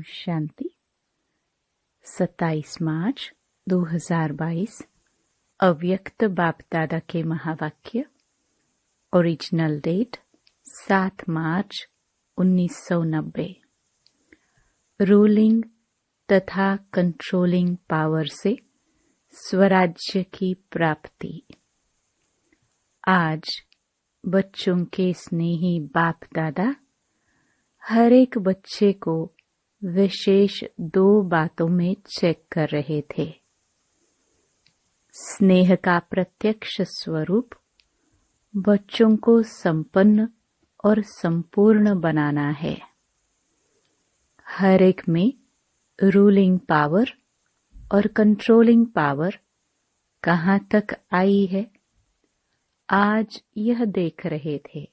शांति। 27 मार्च 2022 अव्यक्त बाप दादा के महावाक्य। ओरिजिनल डेट 7 मार्च 1990। रूलिंग तथा कंट्रोलिंग पावर से स्वराज्य की प्राप्ति। आज बच्चों के स्नेही बाप दादा हर एक बच्चे को विशेष 2 बातों में चेक कर रहे थे। स्नेह का प्रत्यक्ष स्वरूप बच्चों को संपन्न और संपूर्ण बनाना है। हर एक में रूलिंग पावर और कंट्रोलिंग पावर कहाँ तक आई है, आज यह देख रहे थे।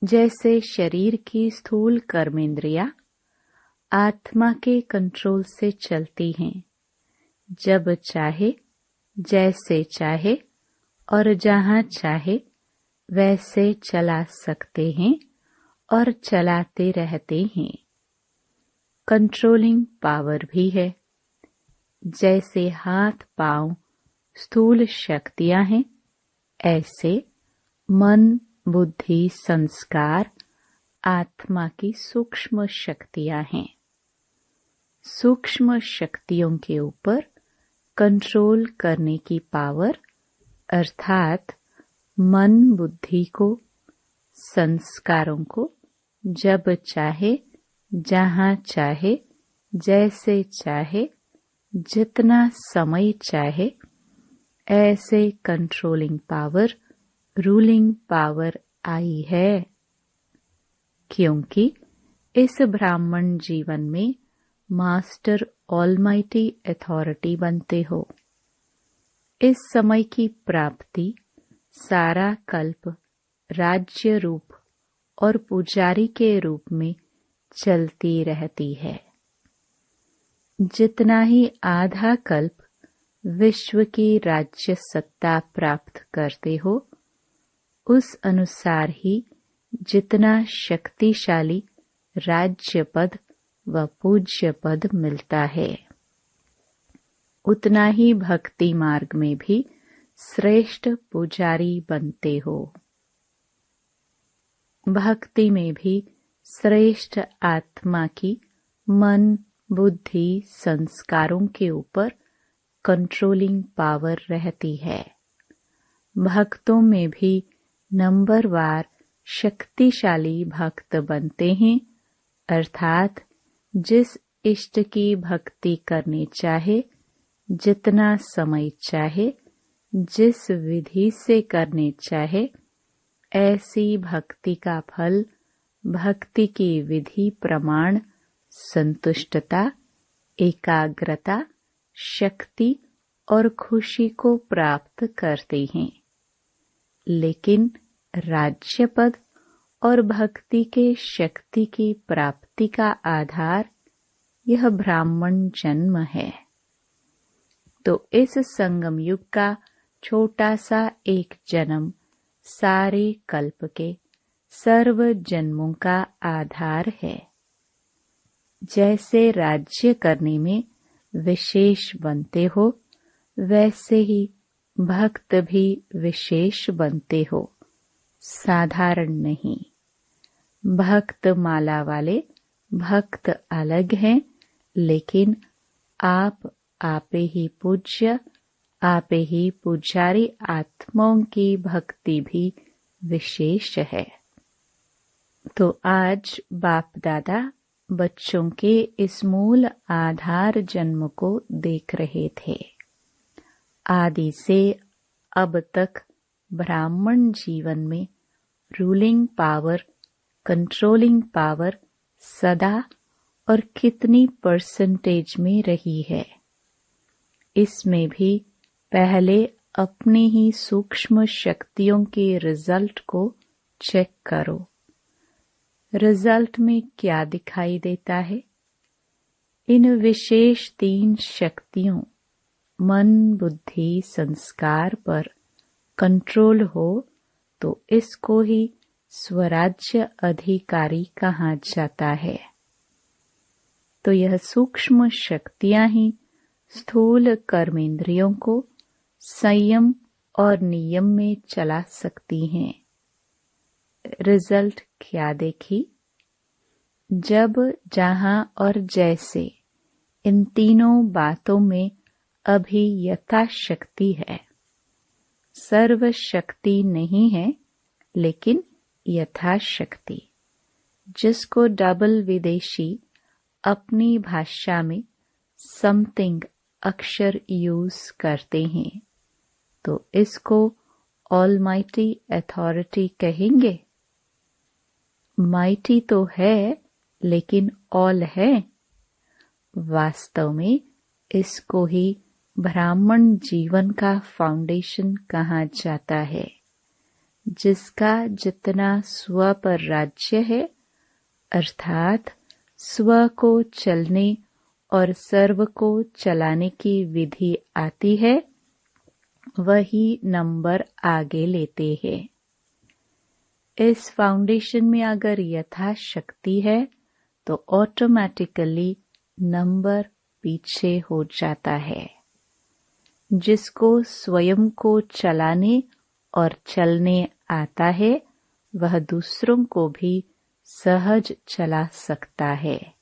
जैसे शरीर की स्थूल कर्मेंद्रियां आत्मा के कंट्रोल से चलती हैं, जब चाहे, जैसे चाहे और जहां चाहे वैसे चला सकते हैं और चलाते रहते हैं। कंट्रोलिंग पावर भी है। जैसे हाथ पांव स्थूल शक्तियां हैं, ऐसे मन बुद्धि संस्कार आत्मा की सूक्ष्म शक्तियां हैं। सूक्ष्म शक्तियों के ऊपर कंट्रोल करने की पावर अर्थात मन बुद्धि को संस्कारों को जब चाहे जहां चाहे जैसे चाहे जितना समय चाहे ऐसे कंट्रोलिंग पावर रूलिंग पावर आई है। क्योंकि इस ब्राह्मण जीवन में मास्टर ऑलमाइटी अथॉरिटी बनते हो। इस समय की प्राप्ति सारा कल्प राज्य रूप और पुजारी के रूप में चलती रहती है। जितना ही आधा कल्प विश्व की राज्य सत्ता प्राप्त करते हो, उस अनुसार ही जितना शक्तिशाली राज्य पद व पूज्य पद मिलता है, उतना ही भक्ति मार्ग में भी श्रेष्ठ पुजारी बनते हो। भक्ति में भी श्रेष्ठ आत्मा की मन बुद्धि संस्कारों के ऊपर कंट्रोलिंग पावर रहती है। भक्तों में भी नंबरवार शक्तिशाली भक्त बनते हैं, अर्थात जिस इष्ट की भक्ति करनी चाहे, जितना समय चाहे, जिस विधि से करनी चाहे, ऐसी भक्ति का फल भक्ति की विधि प्रमाण संतुष्टता, एकाग्रता, शक्ति और खुशी को प्राप्त करते हैं। लेकिन राज्य पद और भक्ति के शक्ति की प्राप्ति का आधार यह ब्राह्मण जन्म है। तो इस संगम युग का छोटा सा एक जन्म सारे कल्प के सर्व जन्मों का आधार है। जैसे राज्य करने में विशेष बनते हो, वैसे ही भक्त भी विशेष बनते हो, साधारण नहीं। भक्त माला वाले भक्त अलग हैं, लेकिन आप आपे ही पूज्य, आपे ही पुजारी आत्माओं की भक्ति भी विशेष है। तो आज बाप दादा बच्चों के इस मूल आधार जन्म को देख रहे थे। आदि से अब तक ब्राह्मण जीवन में रूलिंग पावर कंट्रोलिंग पावर सदा और कितनी परसेंटेज में रही है, इसमें भी पहले अपनी ही सूक्ष्म शक्तियों के रिजल्ट को चेक करो। रिजल्ट में क्या दिखाई देता है? इन विशेष 3 शक्तियों मन बुद्धि संस्कार पर कंट्रोल हो तो इसको ही स्वराज्य अधिकारी कहा जाता है। तो यह सूक्ष्म शक्तियां ही स्थूल कर्मेंद्रियों को संयम और नियम में चला सकती हैं। रिजल्ट क्या देखी? जब, जहां और जैसे इन तीनों बातों में अभी यथाशक्ति है, सर्व शक्ति नहीं है लेकिन यथाशक्ति, जिसको डबल विदेशी अपनी भाषा में समथिंग अक्षर यूज करते हैं, तो इसको ऑलमाइटी अथॉरिटी कहेंगे। माइटी तो है लेकिन ऑल है। वास्तव में इसको ही ब्राह्मण जीवन का फाउंडेशन कहा जाता है, जिसका जितना स्व पर राज्य है, अर्थात स्व को चलने और सर्व को चलाने की विधि आती है, वही नंबर आगे लेते हैं। इस फाउंडेशन में अगर यथाशक्ति है तो ऑटोमेटिकली नंबर पीछे हो जाता है। जिसको स्वयं को चलाने और चलने आता है, वह दूसरों को भी सहज चला सकता है,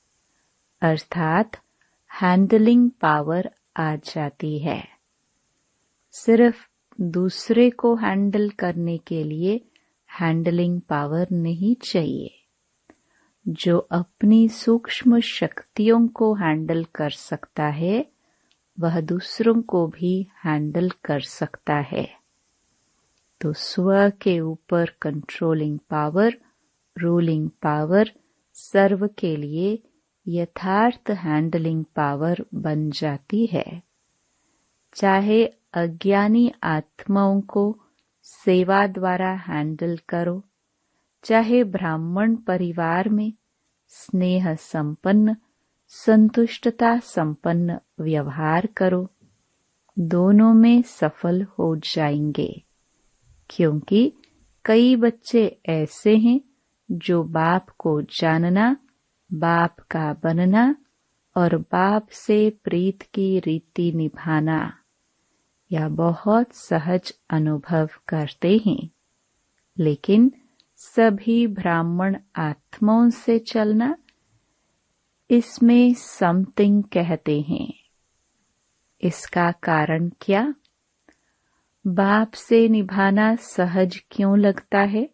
अर्थात हैंडलिंग पावर आ जाती है। सिर्फ दूसरे को हैंडल करने के लिए हैंडलिंग पावर नहीं चाहिए। जो अपनी सूक्ष्म शक्तियों को हैंडल कर सकता है, वह दूसरों को भी हैंडल कर सकता है। तो स्व के ऊपर कंट्रोलिंग पावर, रूलिंग पावर सर्व के लिए यथार्थ हैंडलिंग पावर बन जाती है। चाहे अज्ञानी आत्माओं को सेवा द्वारा हैंडल करो, चाहे ब्राह्मण परिवार में स्नेह संपन्न, संतुष्टता संपन्न व्यवहार करो, दोनों में सफल हो जाएंगे। क्योंकि कई बच्चे ऐसे हैं जो बाप को जानना, बाप का बनना और बाप से प्रीत की रीति निभाना या बहुत सहज अनुभव करते हैं, लेकिन सभी ब्राह्मण आत्माओं से चलना, इसमें समथिंग कहते हैं। इसका कारण क्या? बाप से निभाना सहज क्यों लगता है?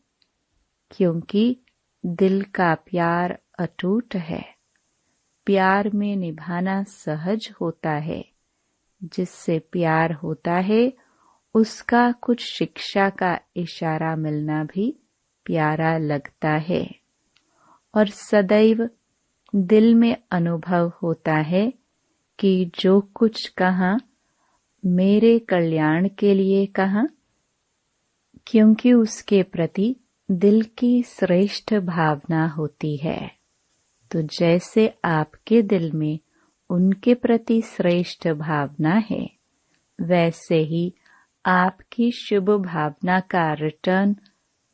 क्योंकि दिल का प्यार अटूट है। प्यार में निभाना सहज होता है। जिससे प्यार होता है, उसका कुछ शिक्षा का इशारा मिलना भी प्यारा लगता है। और सदैव दिल में अनुभव होता है कि जो कुछ कहा मेरे कल्याण के लिए कहा, क्योंकि उसके प्रति दिल की श्रेष्ठ भावना होती है। तो जैसे आपके दिल में उनके प्रति श्रेष्ठ भावना है, वैसे ही आपकी शुभ भावना का रिटर्न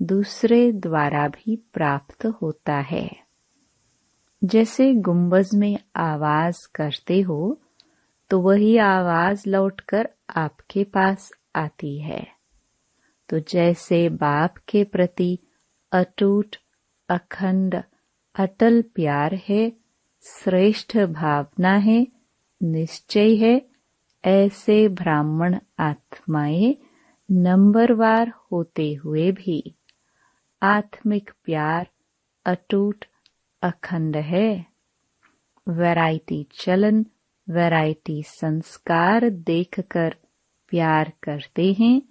दूसरे द्वारा भी प्राप्त होता है। जैसे गुंबज में आवाज करते हो, तो वही आवाज लौटकर आपके पास आती है। तो जैसे बाप के प्रति अटूट, अखंड, अटल प्यार है, श्रेष्ठ भावना है, निश्चय है, ऐसे ब्राह्मण आत्माएं नंबरवार होते हुए भी आत्मिक प्यार अटूट, अखंड है। वैरायटी चलन, वैरायटी संस्कार देखकर प्यार करते हैं,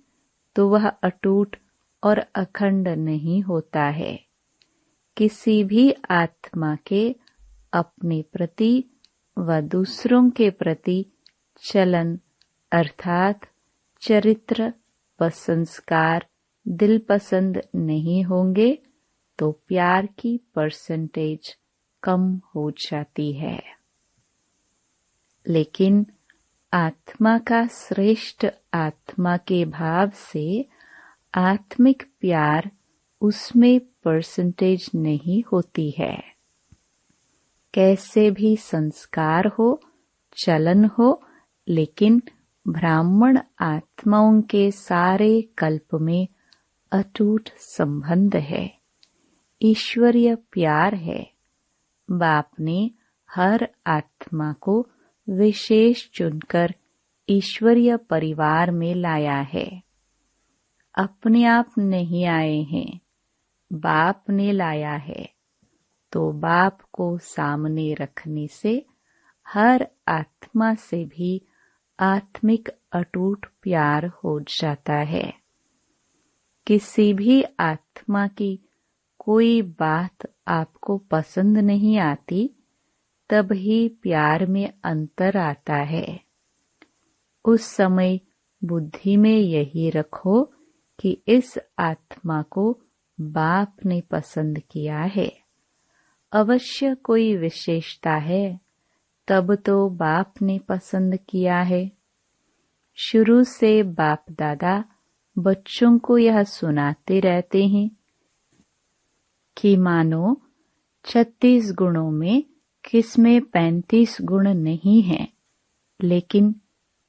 तो वह अटूट और अखंड नहीं होता है। किसी भी आत्मा के अपने प्रति व दूसरों के प्रति चलन अर्थात चरित्र व संस्कार दिल पसंद नहीं होंगे, तो प्यार की परसेंटेज कम हो जाती है। लेकिन आत्मा का श्रेष्ठ आत्मा के भाव से आत्मिक प्यार उसमें परसेंटेज नहीं होती है। कैसे भी संस्कार हो, चलन हो, लेकिन ब्राह्मण आत्माओं के सारे कल्प में अटूट संबंध है, ईश्वरीय प्यार है। बाप ने हर आत्मा को विशेष चुनकर ईश्वरीय परिवार में लाया है। अपने आप नहीं आए हैं, बाप ने लाया है। तो बाप को सामने रखने से हर आत्मा से भी आत्मिक अटूट प्यार हो जाता है। किसी भी आत्मा की कोई बात आपको पसंद नहीं आती, तब ही प्यार में अंतर आता है। उस समय बुद्धि में यही रखो कि इस आत्मा को बाप ने पसंद किया है। अवश्य कोई विशेषता है, तब तो बाप ने पसंद किया है। शुरू से बाप दादा बच्चों को यह सुनाते रहते हैं कि मानो 36 गुणों में किसमें 35 गुण नहीं हैं, लेकिन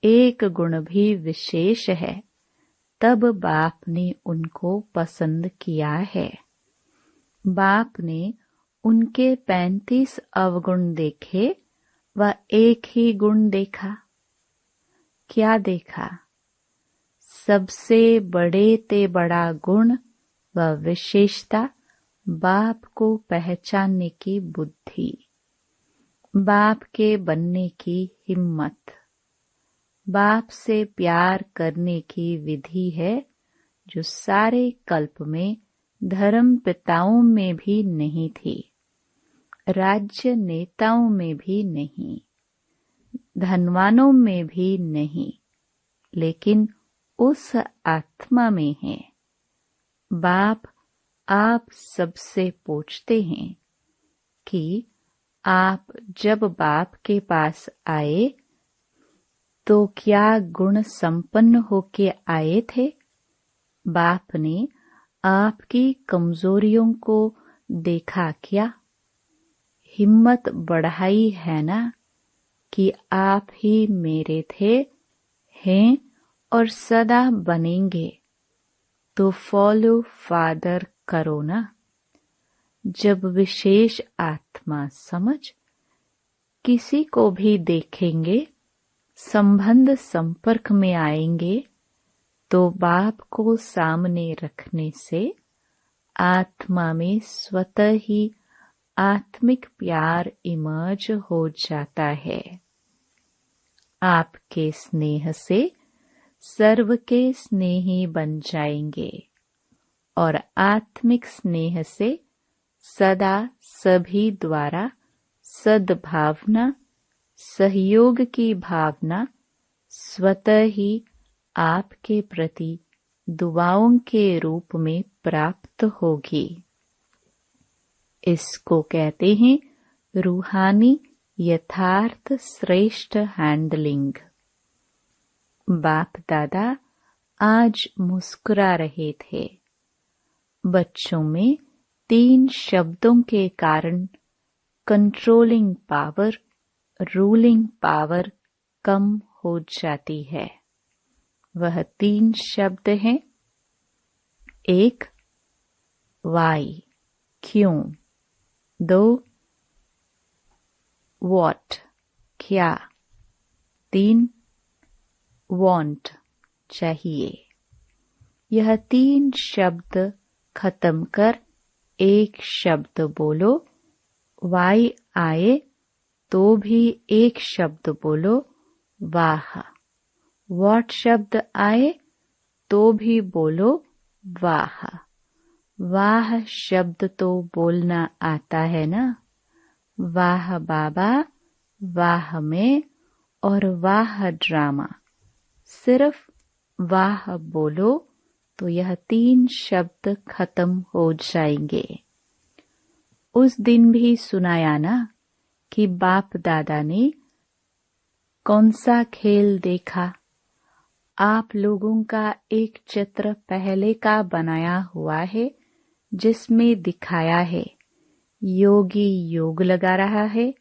एक गुण भी विशेष है, तब बाप ने उनको पसंद किया है। बाप ने उनके 35 अवगुण देखे व एक ही गुण देखा। क्या देखा? सबसे बड़े ते बड़ा गुण व विशेषता बाप को पहचानने की बुद्धि, बाप के बनने की हिम्मत, बाप से प्यार करने की विधि है, जो सारे कल्प में धर्म पिताओं में भी नहीं थी, राज्य नेताओं में भी नहीं, धनवानों में भी नहीं, लेकिन उस आत्मा में है। बाप आप सबसे पूछते हैं कि आप जब बाप के पास आए तो क्या गुण संपन्न होके आए थे? बाप ने आपकी कमजोरियों को देखा क्या? हिम्मत बढ़ाई है ना कि आप ही मेरे थे, हैं और सदा बनेंगे, तो फॉलो फादर करो ना। जब विशेष आत्मा समझ किसी को भी देखेंगे, संबंध संपर्क में आएंगे, तो बाप को सामने रखने से आत्मा में स्वतः ही आत्मिक प्यार इमर्ज हो जाता है। आपके स्नेह से सर्व के स्नेही बन जाएंगे और आत्मिक स्नेह से सदा सभी द्वारा सद्भावना, सहयोग की भावना स्वतः ही आपके प्रति दुआओं के रूप में प्राप्त होगी। इसको कहते हैं रूहानी यथार्थ श्रेष्ठ हैंडलिंग। बाप दादा आज मुस्कुरा रहे थे। बच्चों में 3 शब्दों के कारण कंट्रोलिंग पावर, रूलिंग पावर कम हो जाती है। वह 3 शब्द हैं। 1 वाई, क्यों। 2 व्हाट, क्या। 3 वांट, चाहिए। यह 3 शब्द खत्म कर एक शब्द बोलो। वाई आए तो भी एक शब्द बोलो, वाह। व्हाट शब्द आए तो भी बोलो, वाह। वाह शब्द तो बोलना आता है ना। वाह बाबा, वाह मैं और वाह ड्रामा। सिर्फ वाह बोलो तो यह 3 शब्द खत्म हो जाएंगे। उस दिन भी सुनाया ना कि बाप दादा ने कौन सा खेल देखा। आप लोगों का एक चित्र पहले का बनाया हुआ है, जिसमें दिखाया है योगी योग लगा रहा है,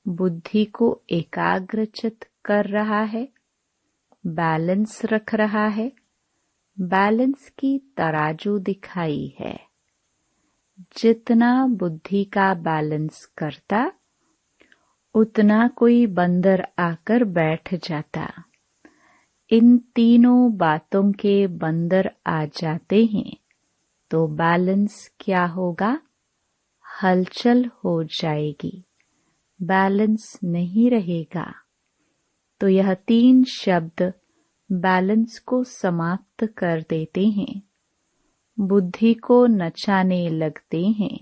बुद्धि को एकाग्रचित कर रहा है, बैलेंस रख रहा है। बैलेंस की तराजू दिखाई है। जितना बुद्धि का बैलेंस करता, उतना कोई बंदर आकर बैठ जाता। इन तीनों बातों के बंदर आ जाते हैं तो बैलेंस क्या होगा? हलचल हो जाएगी, बैलेंस नहीं रहेगा। तो यह तीन शब्द बैलेंस को समाप्त कर देते हैं, बुद्धि को नचाने लगते हैं।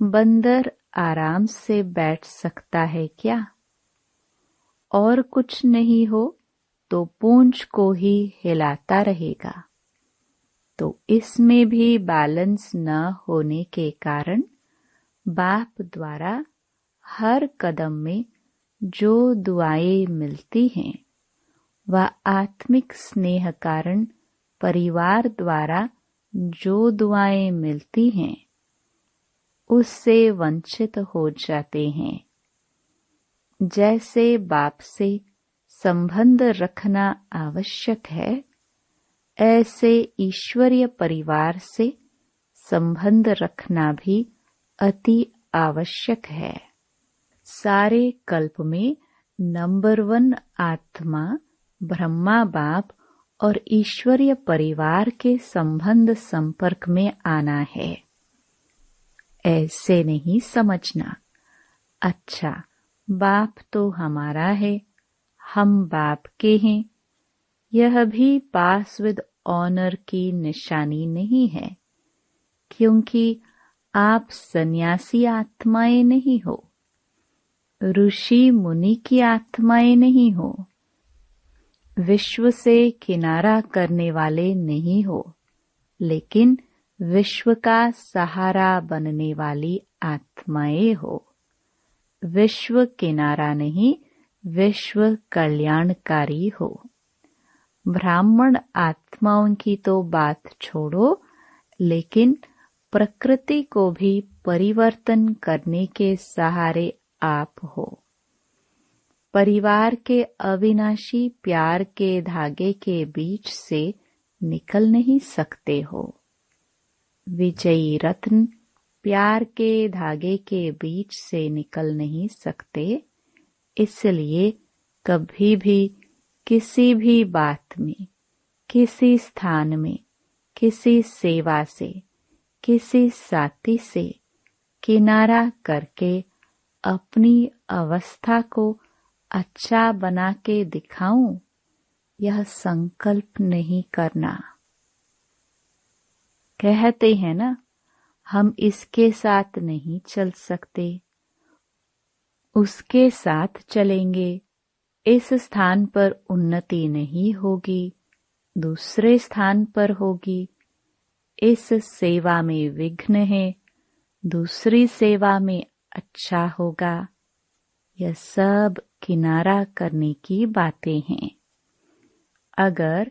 बंदर आराम से बैठ सकता है क्या? और कुछ नहीं हो तो पूंछ को ही हिलाता रहेगा। तो इसमें भी बैलेंस न होने के कारण बाप द्वारा हर कदम में जो दुआएं मिलती हैं, वह आत्मिक स्नेह कारण परिवार द्वारा जो दुआएं मिलती हैं, उससे वंचित हो जाते हैं। जैसे बाप से संबंध रखना आवश्यक है, ऐसे ईश्वरीय परिवार से संबंध रखना भी अति आवश्यक है। सारे कल्प में नंबर 1 आत्मा ब्रह्मा बाप और ईश्वरीय परिवार के संबंध संपर्क में आना है। ऐसे नहीं समझना, अच्छा बाप तो हमारा है, हम बाप के हैं। यह भी पास विद ऑनर की निशानी नहीं है, क्योंकि आप सन्यासी आत्माएं नहीं हो, ऋषि मुनि की आत्माएं नहीं हो, विश्व से किनारा करने वाले नहीं हो, लेकिन विश्व का सहारा बनने वाली आत्माएं हो। विश्व किनारा नहीं, विश्व कल्याणकारी हो। ब्राह्मण आत्माओं की तो बात छोड़ो, लेकिन प्रकृति को भी परिवर्तन करने के सहारे आप हो। परिवार के अविनाशी प्यार के धागे के बीच से निकल नहीं सकते हो। विजयी रत्न प्यार के धागे के बीच से निकल नहीं सकते, इसलिए कभी भी किसी भी बात में, किसी स्थान में, किसी सेवा से, किसी साथी से किनारा करके अपनी अवस्था को अच्छा बना के दिखाऊं, यह संकल्प नहीं करना। कहते हैं ना, हम इसके साथ नहीं चल सकते, उसके साथ चलेंगे, इस स्थान पर उन्नति नहीं होगी, दूसरे स्थान पर होगी। इस सेवा में विघ्न है, दूसरी सेवा में अच्छा होगा। यह सब किनारा करने की बातें हैं। अगर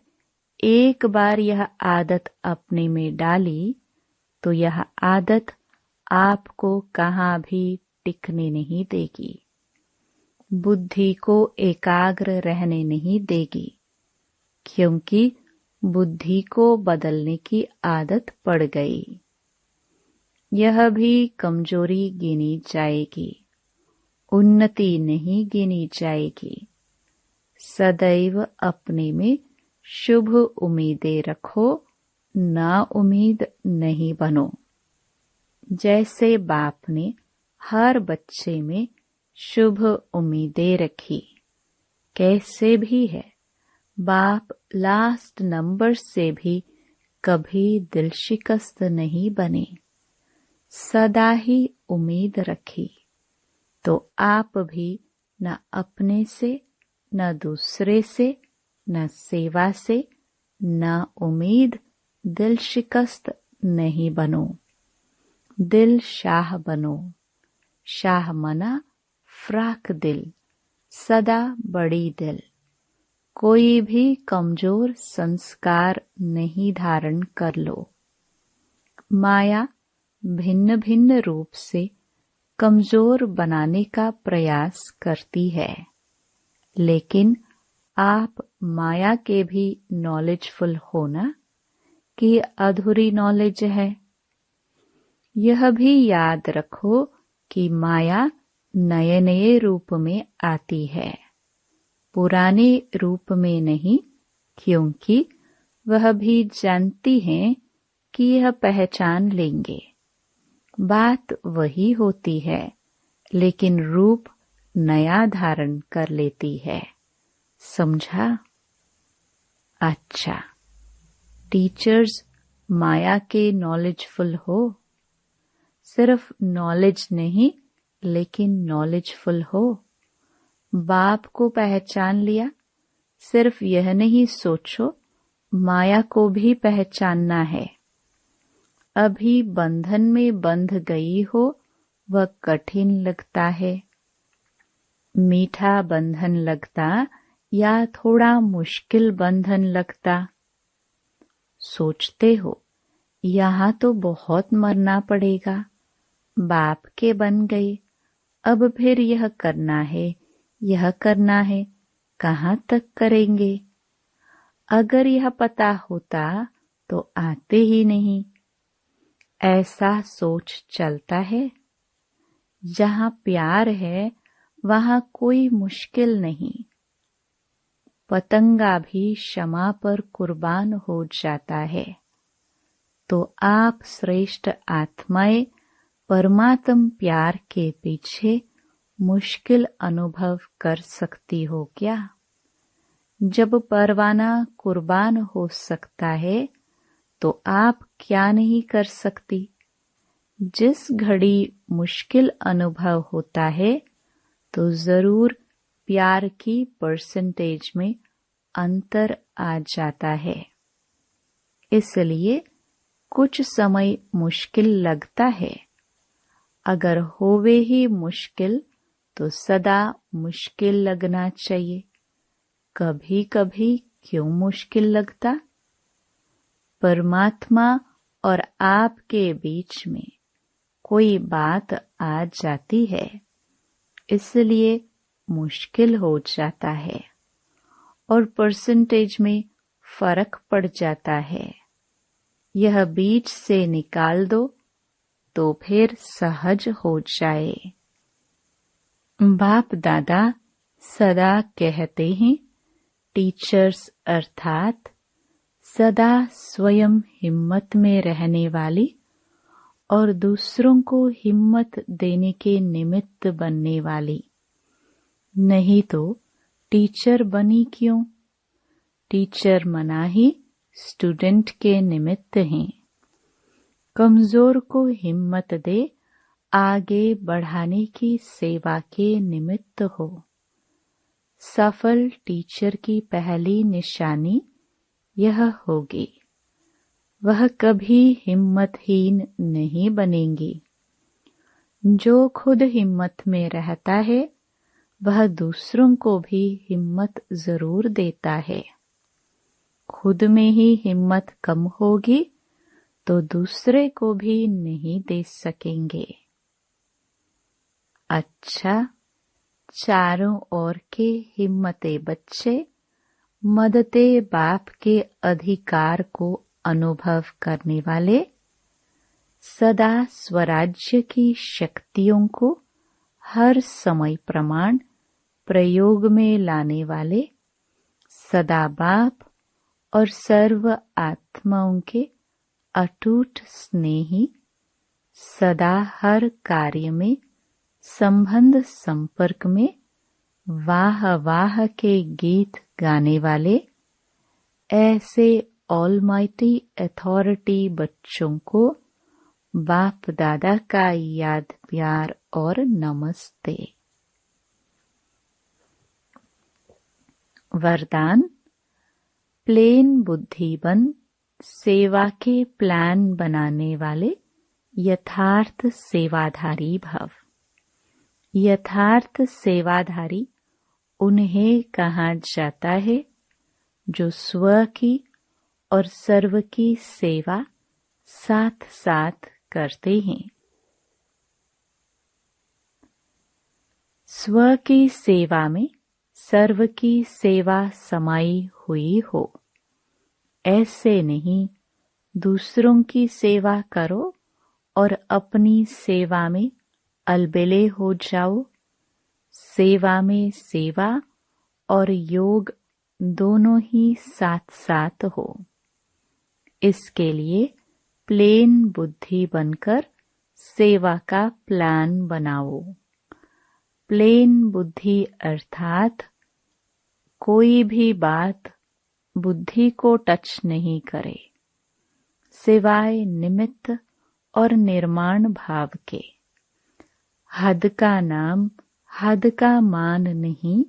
एक बार यह आदत अपने में डाली तो यह आदत आपको कहाँ भी टिकने नहीं देगी, बुद्धि को एकाग्र रहने नहीं देगी, क्योंकि बुद्धि को बदलने की आदत पड़ गई। यह भी कमजोरी गिनी जाएगी, उन्नति नहीं गिनी जाएगी। सदैव अपने में शुभ उम्मीदें रखो, ना उम्मीद नहीं बनो। जैसे बाप ने हर बच्चे में शुभ उम्मीदें रखी, कैसे भी है, बाप लास्ट नंबर से भी कभी दिल शिकस्त नहीं बने, सदा ही उम्मीद रखी। तो आप भी न अपने से, न दूसरे से, न सेवा से, न उम्मीद, दिल शिकस्त नहीं बनो। दिल शाह बनो। शाह मना फ्राक दिल, सदा बड़ी दिल। कोई भी कमजोर संस्कार नहीं धारण कर लो। माया भिन्न भिन्न रूप से कमजोर बनाने का प्रयास करती है, लेकिन आप माया के भी नॉलेजफुल होना कि अधूरी नॉलेज है। यह भी याद रखो कि माया नए नए रूप में आती है, पुराने रूप में नहीं, क्योंकि वह भी जानती हैं कि यह पहचान लेंगे। बात वही होती है, लेकिन रूप नया धारण कर लेती है। समझा? अच्छा, टीचर्स माया के नॉलेजफुल हो। सिर्फ नॉलेज नहीं, लेकिन नॉलेजफुल हो। बाप को पहचान लिया। सिर्फ यह नहीं सोचो माया को भी पहचानना है। अभी बंधन में बंध गई हो, वह कठिन लगता है। मीठा बंधन लगता या थोड़ा मुश्किल बंधन लगता? सोचते हो यहाँ तो बहुत मरना पड़ेगा, बाप के बन गए, अब फिर यह करना है, यह करना है, कहाँ तक करेंगे? अगर यह पता होता तो आते ही नहीं। ऐसा सोच चलता है। जहाँ प्यार है वहाँ कोई मुश्किल नहीं। पतंगा भी क्षमा पर कुर्बान हो जाता है। तो आप श्रेष्ठ आत्माएं परमात्म प्यार के पीछे मुश्किल अनुभव कर सकती हो क्या? जब परवाना कुर्बान हो सकता है तो आप क्या नहीं कर सकती? जिस घड़ी मुश्किल अनुभव होता है तो जरूर प्यार की परसेंटेज में अंतर आ जाता है। इसलिए कुछ समय मुश्किल लगता है। अगर होवे ही मुश्किल तो सदा मुश्किल लगना चाहिए। कभी कभी क्यों मुश्किल लगता? परमात्मा और आपके बीच में कोई बात आ जाती है, इसलिए मुश्किल हो जाता है और परसेंटेज में फर्क पड़ जाता है। यह बीच से निकाल दो तो फिर सहज हो जाए। बाप दादा सदा कहते हैं, टीचर्स अर्थात सदा स्वयं हिम्मत में रहने वाली और दूसरों को हिम्मत देने के निमित्त बनने वाली। नहीं तो टीचर बनी क्यों? टीचर मना ही स्टूडेंट के निमित्त हैं। कमजोर को हिम्मत दे आगे बढ़ाने की सेवा के निमित्त हो। सफल टीचर की पहली निशानी यह होगी, वह कभी हिम्मतहीन नहीं बनेंगी। जो खुद हिम्मत में रहता है वह दूसरों को भी हिम्मत जरूर देता है। खुद में ही हिम्मत कम होगी तो दूसरे को भी नहीं दे सकेंगे। अच्छा, चारों ओर के हिम्मते बच्चे मदते बाप के अधिकार को अनुभव करने वाले, सदा स्वराज्य की शक्तियों को हर समय प्रमाण प्रयोग में लाने वाले, सदा बाप और सर्व आत्माओं के अटूट स्नेही, सदा हर कार्य में संबंध संपर्क में वाह वाह के गीत गाने वाले, ऐसे ऑलमाइटी अथॉरिटी बच्चों को बाप दादा का याद प्यार और नमस्ते। वरदान, प्लेन बुद्धि बन सेवा के प्लान बनाने वाले यथार्थ सेवाधारी भव। यथार्थ सेवाधारी उन्हें कहा जाता है जो स्व की और सर्व की सेवा साथ साथ करते हैं। स्व की सेवा में सर्व की सेवा समाई हुई हो। ऐसे नहीं दूसरों की सेवा करो और अपनी सेवा में अलबेले हो जाओ। सेवा में सेवा और योग दोनों ही साथ साथ हो। इसके लिए प्लेन बुद्धि बनकर सेवा का प्लान बनाओ। प्लेन बुद्धि अर्थात कोई भी बात बुद्धि को टच नहीं करे, सिवाय निमित्त और निर्माण भाव के। हद का नाम हद का मान नहीं,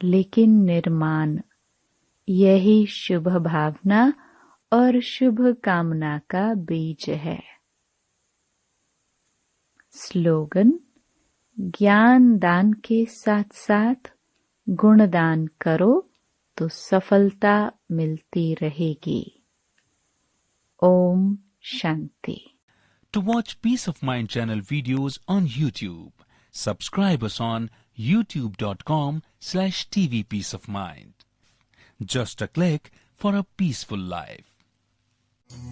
लेकिन निर्माण। यही शुभ भावना और शुभ कामना का बीज है। स्लोगन: ज्ञान दान के साथ साथ गुण दान करो तो सफलता मिलती रहेगी। Om Shanti. To watch Peace of Mind channel videos on YouTube, subscribe us on youtube.com/tvpeaceofmind. Just a click for a peaceful life.